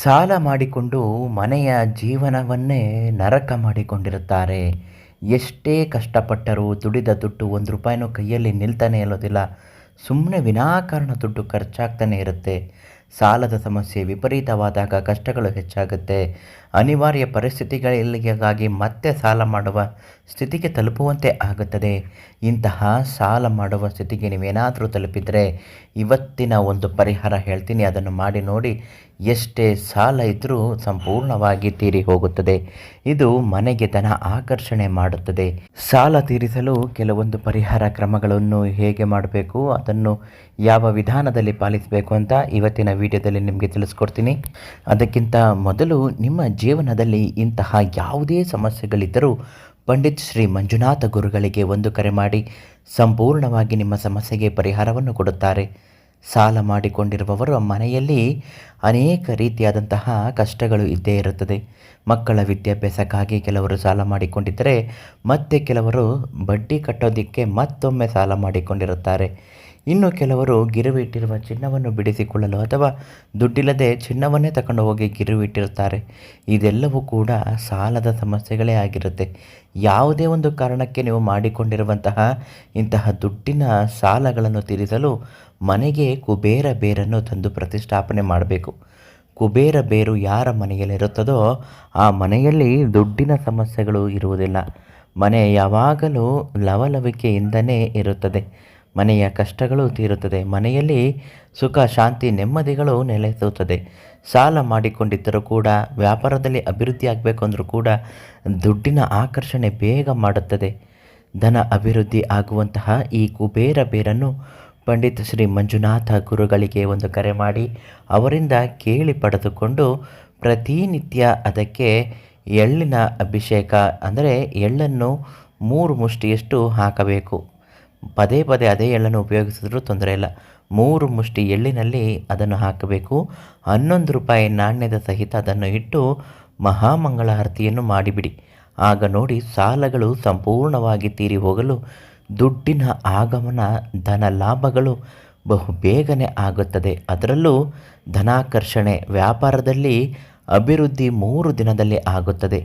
ಸಾಲ ಮಾಡಿಕೊಂಡು ಮನೆಯ ಜೀವನವನ್ನೇ ನರಕ ಮಾಡಿಕೊಂಡಿರುತ್ತಾರೆ. ಎಷ್ಟೇ ಕಷ್ಟಪಟ್ಟರೂ ದುಡಿದ ದುಡ್ಡು ₹1 ಕೈಯಲ್ಲಿ ನಿಲ್ತಾನೆ ಇರೋದಿಲ್ಲ. ಸುಮ್ಮನೆ ವಿನಾಕಾರಣ ದುಡ್ಡು ಖರ್ಚಾಗ್ತಾನೆ ಇರುತ್ತೆ. ಸಾಲದ ಸಮಸ್ಯೆ ವಿಪರೀತವಾದಾಗ ಕಷ್ಟಗಳು ಹೆಚ್ಚಾಗುತ್ತೆ. ಅನಿವಾರ್ಯ ಪರಿಸ್ಥಿತಿಗಳಿಗಾಗಿ ಮತ್ತೆ ಸಾಲ ಮಾಡುವ ಸ್ಥಿತಿಗೆ ತಲುಪುವಂತೆ ಆಗುತ್ತದೆ. ಇಂತಹ ಸಾಲ ಮಾಡುವ ಸ್ಥಿತಿಗೆ ನೀವೇನಾದರೂ ತಲುಪಿದರೆ ಇವತ್ತಿನ ಒಂದು ಪರಿಹಾರ ಹೇಳ್ತೀನಿ, ಅದನ್ನು ಮಾಡಿ ನೋಡಿ. ಎಷ್ಟೇ ಸಾಲ ಇದ್ದರೂ ಸಂಪೂರ್ಣವಾಗಿ ತೀರಿ ಹೋಗುತ್ತದೆ. ಇದು ಮನೆಗೆ ಧನ ಆಕರ್ಷಣೆ ಮಾಡುತ್ತದೆ. ಸಾಲ ತೀರಿಸಲು ಕೆಲವೊಂದು ಪರಿಹಾರ ಕ್ರಮಗಳನ್ನು ಹೇಗೆ ಮಾಡಬೇಕು, ಅದನ್ನು ಯಾವ ವಿಧಾನದಲ್ಲಿ ಪಾಲಿಸಬೇಕು ಅಂತ ಇವತ್ತಿನ ವಿಡಿಯೋದಲ್ಲಿ ನಿಮಗೆ ತಿಳಿಸ್ಕೊಡ್ತೀನಿ. ಅದಕ್ಕಿಂತ ಮೊದಲು ನಿಮ್ಮ ಜೀವನದಲ್ಲಿ ಇಂತಹ ಯಾವುದೇ ಸಮಸ್ಯೆಗಳಿದ್ದರೂ ಪಂಡಿತ್ ಶ್ರೀ ಮಂಜುನಾಥ ಗುರುಗಳಿಗೆ ಒಂದು ಕರೆ ಮಾಡಿ ಸಂಪೂರ್ಣವಾಗಿ ನಿಮ್ಮ ಸಮಸ್ಯೆಗೆ ಪರಿಹಾರವನ್ನು ಕೊಡುತ್ತಾರೆ. ಸಾಲ ಮಾಡಿಕೊಂಡಿರುವವರು ಮನೆಯಲ್ಲಿ ಅನೇಕ ರೀತಿಯಾದಂತಹ ಕಷ್ಟಗಳು ಇದ್ದೇ ಇರುತ್ತದೆ. ಮಕ್ಕಳ ವಿದ್ಯಾಭ್ಯಾಸಕ್ಕಾಗಿ ಕೆಲವರು ಸಾಲ ಮಾಡಿಕೊಂಡಿದ್ದರೆ, ಮತ್ತೆ ಕೆಲವರು ಬಡ್ಡಿ ಕಟ್ಟೋದಕ್ಕೆ ಮತ್ತೊಮ್ಮೆ ಸಾಲ ಮಾಡಿಕೊಂಡಿರುತ್ತಾರೆ. ಇನ್ನು ಕೆಲವರು ಗಿರವಿ ಇಟ್ಟಿರುವ ಚಿನ್ನವನ್ನು ಬಿಡಿಸಿಕೊಳ್ಳಲು ಅಥವಾ ದುಡ್ಡಿಲ್ಲದೆ ಚಿನ್ನವನ್ನೇ ತಗೊಂಡು ಹೋಗಿ ಗಿರವಿ ಇಟ್ಟಿರುತ್ತಾರೆ. ಇದೆಲ್ಲವೂ ಕೂಡ ಸಾಲದ ಸಮಸ್ಯೆಗಳೇ ಆಗಿರುತ್ತೆ. ಯಾವುದೇ ಒಂದು ಕಾರಣಕ್ಕೆ ನೀವು ಮಾಡಿಕೊಂಡಿರುವಂತಹ ಇಂತಹ ದುಡ್ಡಿನ ಸಾಲಗಳನ್ನು ತೀರಿಸಲು ಮನೆಗೆ ಕುಬೇರ ಬೇರನ್ನು ತಂದು ಪ್ರತಿಷ್ಠಾಪನೆ ಮಾಡಬೇಕು. ಕುಬೇರ ಬೇರು ಯಾರ ಮನೆಯಲ್ಲಿರುತ್ತದೋ ಆ ಮನೆಯಲ್ಲಿ ದುಡ್ಡಿನ ಸಮಸ್ಯೆಗಳು ಇರುವುದಿಲ್ಲ. ಮನೆ ಯಾವಾಗಲೂ ಲವಲವಿಕೆಯಿಂದನೇ ಇರುತ್ತದೆ. ಮನೆಯ ಕಷ್ಟಗಳು ತೀರುತ್ತದೆ. ಮನೆಯಲ್ಲಿ ಸುಖ, ಶಾಂತಿ, ನೆಮ್ಮದಿಗಳು ನೆಲೆಸುತ್ತದೆ. ಸಾಲ ಮಾಡಿಕೊಂಡಿದ್ದರೂ ಕೂಡ ವ್ಯಾಪಾರದಲ್ಲಿ ಅಭಿವೃದ್ಧಿ ಆಗಬೇಕು ಅಂದರೂ ಕೂಡ ದುಡ್ಡಿನ ಆಕರ್ಷಣೆ ಬೇಗ ಮಾಡುತ್ತದೆ. ಧನ ಅಭಿವೃದ್ಧಿ ಆಗುವಂತಹ ಈ ಕುಬೇರ ಬೇರನ್ನು ಪಂಡಿತ್ ಶ್ರೀ ಮಂಜುನಾಥ ಗುರುಗಳಿಗೆ ಒಂದು ಕರೆ ಮಾಡಿ ಅವರಿಂದ ಕೇಳಿ ಪಡೆದುಕೊಂಡು ಪ್ರತಿನಿತ್ಯ ಅದಕ್ಕೆ ಎಳ್ಳಿನ ಅಭಿಷೇಕ, ಅಂದರೆ ಎಳ್ಳನ್ನು 3 ಮುಷ್ಟಿಯಷ್ಟು ಹಾಕಬೇಕು. ಪದೇ ಪದೇ ಅದೇ ಎಳ್ಳನ್ನು ಉಪಯೋಗಿಸಿದ್ರೂ ತೊಂದರೆ ಇಲ್ಲ. 3 ಮುಷ್ಟಿ ಎಳ್ಳಿನಲ್ಲಿ ಅದನ್ನು ಹಾಕಬೇಕು. ₹11 ನಾಣ್ಯದ ಸಹಿತ ಅದನ್ನು ಇಟ್ಟು ಮಹಾಮಂಗಳಾರತಿಯನ್ನು ಮಾಡಿಬಿಡಿ. ಆಗ ನೋಡಿ ಸಾಲಗಳು ಸಂಪೂರ್ಣವಾಗಿ ತೀರಿ ಹೋಗಲು ದುಡ್ಡಿನ ಆಗಮನ, ಧನ ಲಾಭಗಳು ಬಹು ಬೇಗನೆ ಆಗುತ್ತದೆ. ಅದರಲ್ಲೂ ಧನಾಕರ್ಷಣೆ, ವ್ಯಾಪಾರದಲ್ಲಿ ಅಭಿವೃದ್ಧಿ 3 ದಿನದಲ್ಲಿ ಆಗುತ್ತದೆ.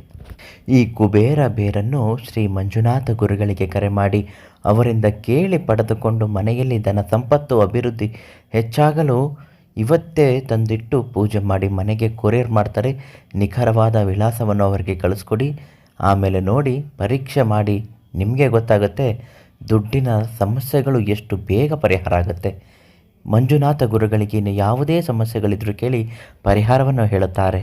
ಈ ಕುಬೇರ ಬೇರನ್ನು ಶ್ರೀ ಮಂಜುನಾಥ ಗುರುಗಳಿಗೆ ಕರೆ ಮಾಡಿ ಅವರಿಂದ ಕೇಳಿ ಪಡೆದುಕೊಂಡು ಮನೆಯಲ್ಲಿ ಧನ ಸಂಪತ್ತು ಅಭಿವೃದ್ಧಿ ಹೆಚ್ಚಾಗಲು ಇವತ್ತೇ ತಂದಿಟ್ಟು ಪೂಜೆ ಮಾಡಿ ಮನೆಗೆ ಕೊರಿಯರ್ ಮಾಡ್ತಾರೆ. ನಿಖರವಾದ ವಿಳಾಸವನ್ನು ಅವರಿಗೆ ಕಳಿಸ್ಕೊಡಿ. ಆಮೇಲೆ ನೋಡಿ, ಪರೀಕ್ಷೆ ಮಾಡಿ, ನಿಮಗೆ ಗೊತ್ತಾಗುತ್ತೆ ದುಡ್ಡಿನ ಸಮಸ್ಯೆಗಳು ಎಷ್ಟು ಬೇಗ ಪರಿಹಾರ ಆಗುತ್ತೆ. ಮಂಜುನಾಥ ಗುರುಗಳಿಗೆ ಇನ್ನು ಯಾವುದೇ ಸಮಸ್ಯೆಗಳಿದ್ರೂ ಕೇಳಿ ಪರಿಹಾರವನ್ನು ಹೇಳುತ್ತಾರೆ.